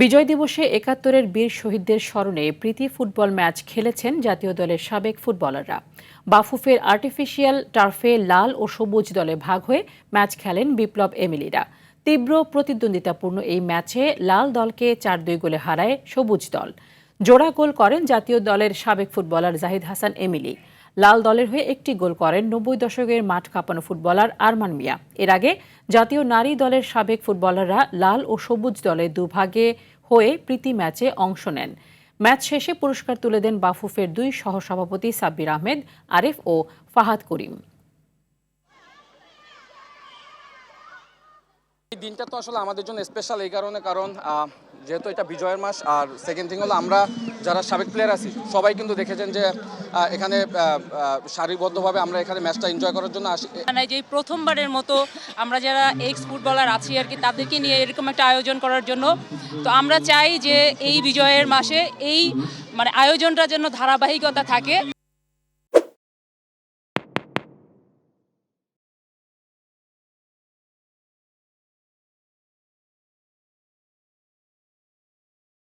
বিজয় দিবসে ৭১-এর বীর শহীদদের স্মরণে প্রীতি ফুটবল ম্যাচ খেলেছেন জাতীয় দলের সাবেক ফুটবলাররা। বাফুফের আর্টিফিশিয়াল টার্ফে লাল ও সবুজ দলে ভাগ হয়ে ম্যাচ খেলেন বিপ্লব এমিলিরা। তীব্র প্রতিদ্বন্দ্বিতাপূর্ণ এই ম্যাচে লাল দলকে ৪-২ গোলে হারায় সবুজ দল। জোড়া গোল করেন জাতীয় দলের সাবেক ফুটবলার জাহিদ হাসান এমিলি। লাল দলের হয়ে একটি গোল করেন ৯০ দশকের মাঠ কাঁপানো ফুটবলার আরমান মিয়া। এর আগে জাতীয় নারী দলের সাবেক ফুটবলাররা লাল ও সবুজ দলে দুভাগে হয়ে প্রীতি ম্যাচে অংশ নেন। ম্যাচ শেষে পুরস্কার তুলে দেন বাফুফের দুই সহসভাপতি সাব্বির আহমেদ আরিফ ও ফাহাদ করিম। এই দিনটা তো আসলে আমাদের জন্য স্পেশাল এই কারণ যেহেতু এটা বিজয়ের মাস, আর সেকেন্ড থিং হলো আমরা যারা সাবেক প্লেয়ার আছি সবাই কিন্তু দেখেছেন যে এখানে সারিবদ্ধভাবে আমরা এখানে ম্যাচটা এনজয় করার জন্য আসি। যে প্রথমবারের মতো আমরা যারা এক্স ফুটবলার আছি আর কি তাদেরকে নিয়ে এরকম একটা আয়োজন করার জন্য, তো আমরা চাই যে এই বিজয়ের মাসে এই আয়োজনটা যেন ধারাবাহিকতা থাকে।